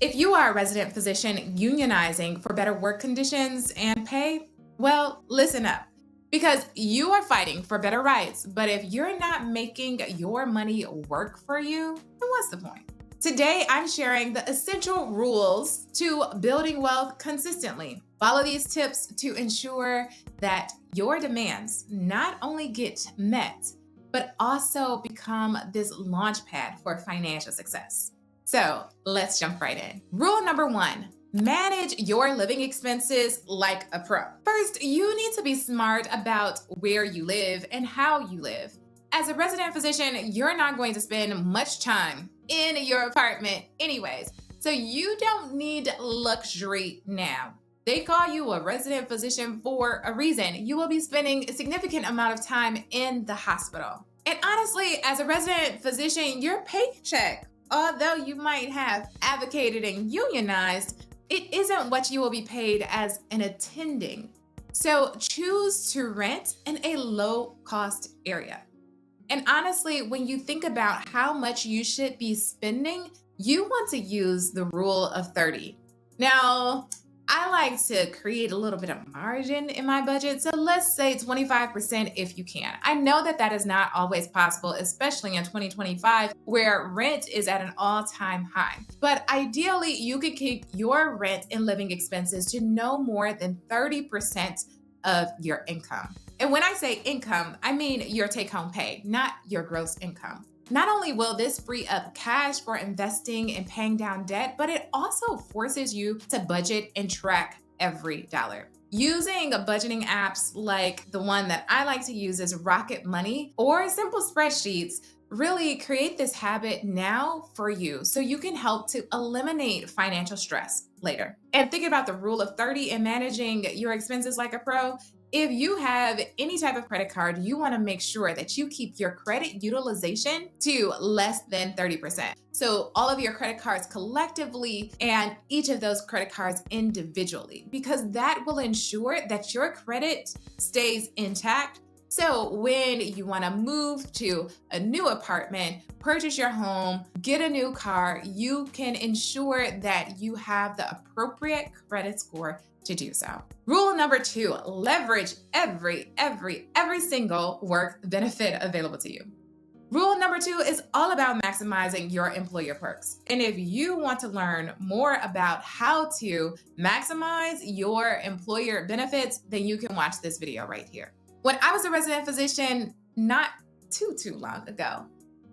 If you are a resident physician unionizing for better work conditions and pay, well, listen up. Because you are fighting for better rights, but if you're not making your money work for you, then what's the point? Today, I'm sharing the essential rules to building wealth consistently. Follow these tips to ensure that your demands not only get met, but also become this launch pad for financial success. So let's jump right in. Rule number one, manage your living expenses like a pro. First, you need to be smart about where you live and how you live. As a resident physician, you're not going to spend much time in your apartment anyways, so you don't need luxury now. They call you a resident physician for a reason. You will be spending a significant amount of time in the hospital. And honestly, as a resident physician, your paycheck, although you might have advocated and unionized, it isn't what you will be paid as an attending. So choose to rent in a low cost area. And honestly, when you think about how much you should be spending, you want to use the rule of 30. Now, I like to create a little bit of margin in my budget. So let's say 25% if you can. I know that that is not always possible, especially in 2025, where rent is at an all-time high. But ideally, you could keep your rent and living expenses to no more than 30% of your income. And when I say income, I mean your take-home pay, not your gross income. Not only will this free up cash for investing and paying down debt, but it also forces you to budget and track every dollar. Using budgeting apps like the one that I like to use is Rocket Money or simple spreadsheets really create this habit now for you so you can help to eliminate financial stress later. And thinking about the rule of 30 and managing your expenses like a pro, if you have any type of credit card, you want to make sure that you keep your credit utilization to less than 30%. So all of your credit cards collectively and each of those credit cards individually, because that will ensure that your credit stays intact. So when you want to move to a new apartment, purchase your home, get a new car, you can ensure that you have the appropriate credit score to do so. Rule number two, leverage every single work benefit available to you. Rule number two is all about maximizing your employer perks. And if you want to learn more about how to maximize your employer benefits, then you can watch this video right here. When I was a resident physician not too long ago,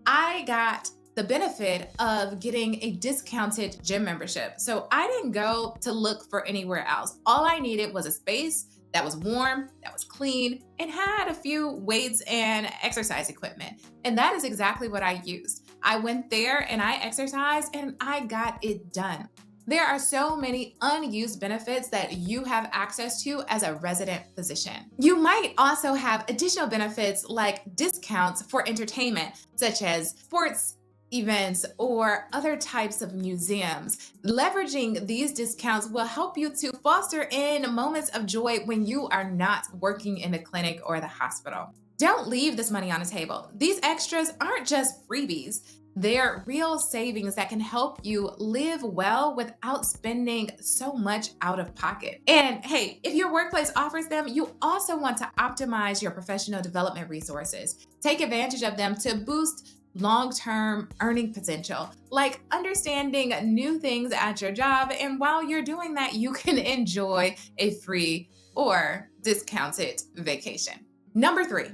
I got the benefit of getting a discounted gym membership. So I didn't go to look for anywhere else. All I needed was a space that was warm, that was clean, and had a few weights and exercise equipment. And that is exactly what I used. I went there and I exercised and I got it done. There are so many unused benefits that you have access to as a resident physician. You might also have additional benefits like discounts for entertainment, such as sports events or other types of museums. Leveraging these discounts will help you to foster in moments of joy when you are not working in the clinic or the hospital. Don't leave this money on the table. These extras aren't just freebies. They're real savings that can help you live well without spending so much out of pocket. And hey, if your workplace offers them, you also want to optimize your professional development resources. Take advantage of them to boost long-term earning potential, like understanding new things at your job. And while you're doing that, you can enjoy a free or discounted vacation. Number three,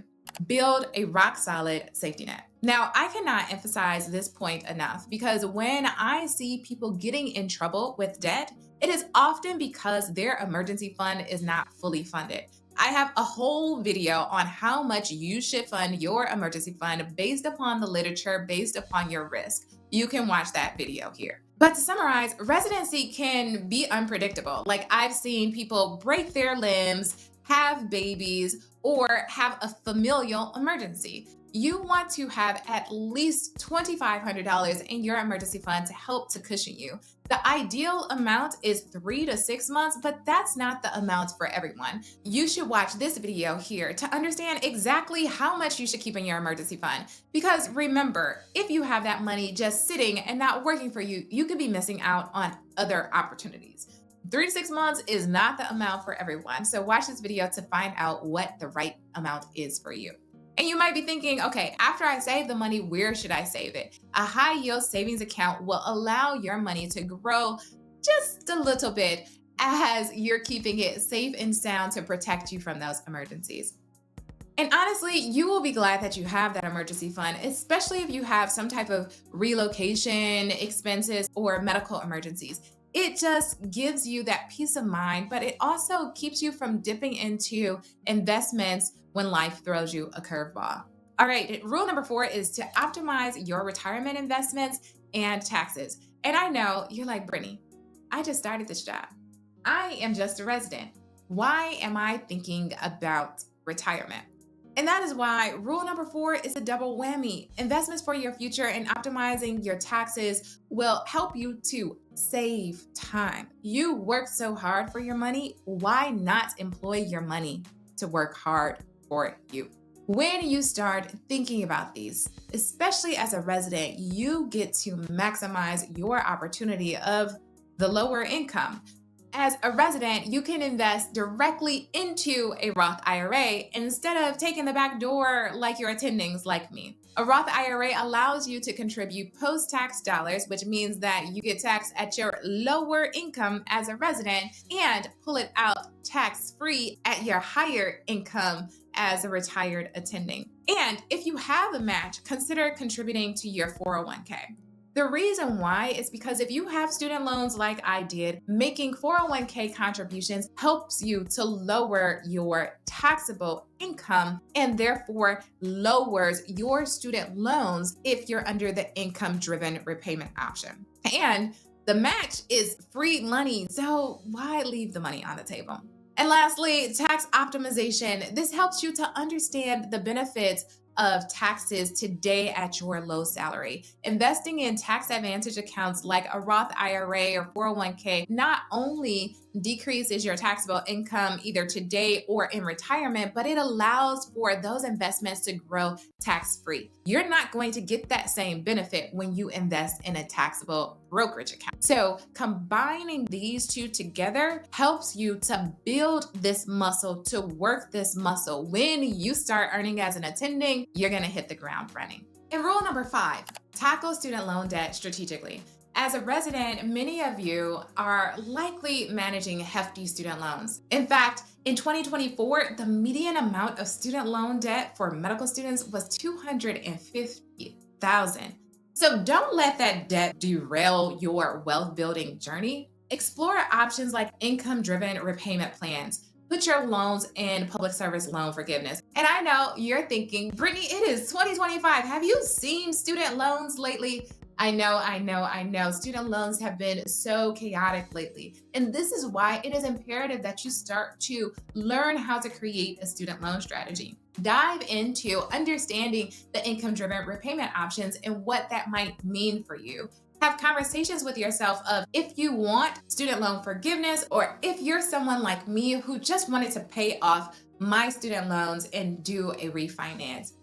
build a rock-solid safety net. Now, I cannot emphasize this point enough because when I see people getting in trouble with debt, it is often because their emergency fund is not fully funded. I have a whole video on how much you should fund your emergency fund based upon the literature, based upon your risk. You can watch that video here. But to summarize, residency can be unpredictable. Like I've seen people break their limbs, have babies, or have a familial emergency. you want to have at least $2,500 in your emergency fund to help to cushion you. The ideal amount is 3 to 6 months, but that's not the amount for everyone. You should watch this video here to understand exactly how much you should keep in your emergency fund. Because remember, if you have that money just sitting and not working for you, you could be missing out on other opportunities. 3 to 6 months is not the amount for everyone. So watch this video to find out what the right amount is for you. And you might be thinking, okay, after I save the money, where should I save it? A high yield savings account will allow your money to grow just a little bit as you're keeping it safe and sound to protect you from those emergencies. And honestly, you will be glad that you have that emergency fund, especially if you have some type of relocation expenses or medical emergencies. It just gives you that peace of mind, but it also keeps you from dipping into investments when life throws you a curveball. All right, rule number 4 is to optimize your retirement investments and taxes. And I know you're like, Brittany, I just started this job. I am just a resident. Why am I thinking about retirement? And that is why rule number 4 is a double whammy. Investments for your future and optimizing your taxes will help you to save time. You work so hard for your money. Why not employ your money to work hard for you? When you start thinking about these, especially as a resident, you get to maximize your opportunity of the lower income. As a resident, you can invest directly into a Roth IRA instead of taking the back door like your attendings like me. A Roth IRA allows you to contribute post-tax dollars, which means that you get taxed at your lower income as a resident and pull it out tax-free at your higher income as a retired attending. And if you have a match, consider contributing to your 401k. The reason why is because if you have student loans like I did, making 401k contributions helps you to lower your taxable income and therefore lowers your student loans if you're under the income-driven repayment option. And the match is free money, so why leave the money on the table? And lastly, tax optimization. This helps you to understand the benefits of taxes today at your low salary. Investing in tax advantage accounts like a Roth IRA or 401k not only decreases your taxable income either today or in retirement, but it allows for those investments to grow tax-free. You're not going to get that same benefit when you invest in a taxable brokerage account. So combining these two together helps you to build this muscle, to work this muscle. When you start earning as an attending, you're going to hit the ground running. And rule number 5, tackle student loan debt strategically. As a resident, many of you are likely managing hefty student loans. In fact, in 2024, the median amount of student loan debt for medical students was $250,000. So don't let that debt derail your wealth building journey. Explore options like income-driven repayment plans. Put your loans in public service loan forgiveness. And I know you're thinking, Brittany, it is 2025. Have you seen student loans lately? I know. Student loans have been so chaotic lately. And this is why it is imperative that you start to learn how to create a student loan strategy. Dive into understanding the income-driven repayment options and what that might mean for you. Have conversations with yourself of if you want student loan forgiveness or if you're someone like me who just wanted to pay off my student loans and do a refinance.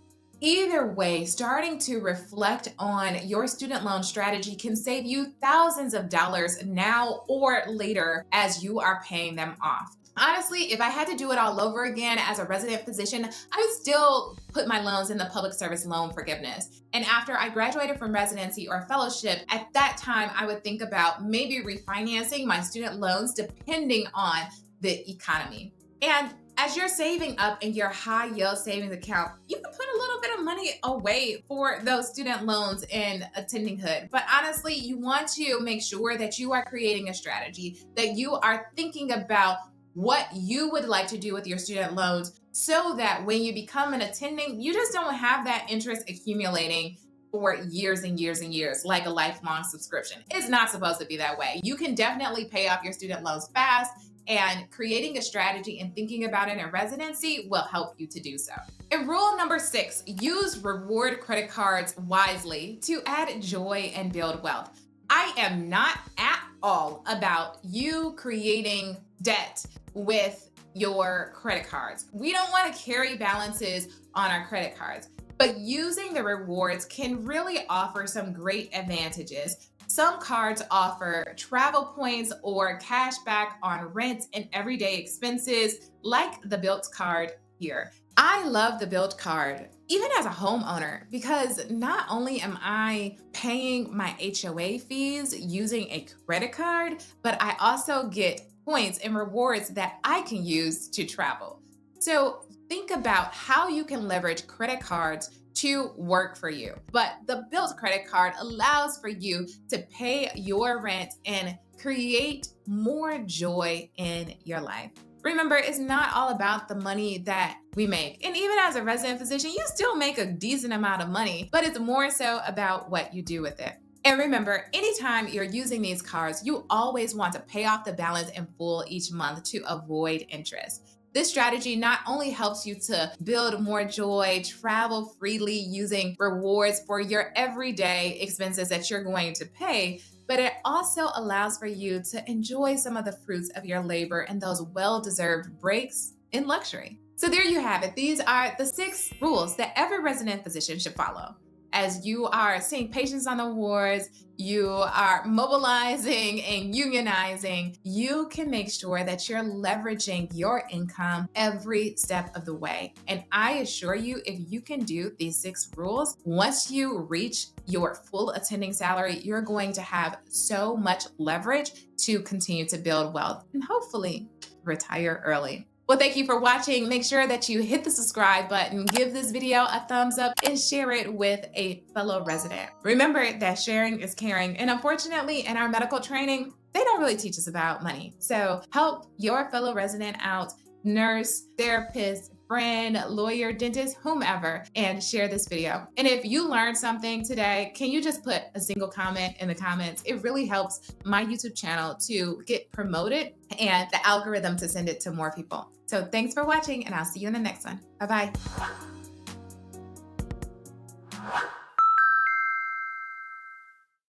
Either way, starting to reflect on your student loan strategy can save you thousands of dollars now or later as you are paying them off. Honestly, if I had to do it all over again as a resident physician, I would still put my loans in the public service loan forgiveness. And after I graduated from residency or fellowship, at that time, I would think about maybe refinancing my student loans depending on the economy. And as you're saving up in your high yield savings account, you can put a little bit of money away for those student loans in attendinghood. But honestly, you want to make sure that you are creating a strategy, that you are thinking about what you would like to do with your student loans so that when you become an attending, you just don't have that interest accumulating for years and years and years, like a lifelong subscription. It's not supposed to be that way. You can definitely pay off your student loans fast and creating a strategy and thinking about it in residency will help you to do so. And rule number 6, use reward credit cards wisely to add joy and build wealth. I am not at all about you creating debt with your credit cards. We don't want to carry balances on our credit cards, but using the rewards can really offer some great advantages. Some cards offer travel points or cash back on rent and everyday expenses, like the Built card here. I love the Built card, even as a homeowner, because not only am I paying my HOA fees using a credit card, but I also get points and rewards that I can use to travel. So think about how you can leverage credit cards to work for you. But the Built credit card allows for you to pay your rent and create more joy in your life. Remember, it's not all about the money that we make. And even as a resident physician, you still make a decent amount of money, but it's more so about what you do with it. And remember, anytime you're using these cards, you always want to pay off the balance in full each month to avoid interest. This strategy not only helps you to build more joy, travel freely using rewards for your everyday expenses that you're going to pay, but it also allows for you to enjoy some of the fruits of your labor and those well-deserved breaks in luxury. So there you have it. These are the 6 rules that every resident physician should follow. As you are seeing patients on the wards, you are mobilizing and unionizing, you can make sure that you're leveraging your income every step of the way. And I assure you, if you can do these 6 rules, once you reach your full attending salary, you're going to have so much leverage to continue to build wealth and hopefully retire early. Well, thank you for watching. Make sure that you hit the subscribe button, give this video a thumbs up, and share it with a fellow resident. Remember that sharing is caring. And unfortunately, in our medical training, they don't really teach us about money. So help your fellow resident out, nurse, therapist, friend, lawyer, dentist, whomever, and share this video. And if you learned something today, can you just put a single comment in the comments? It really helps my YouTube channel to get promoted and the algorithm to send it to more people. So thanks for watching, and I'll see you in the next one. Bye-bye.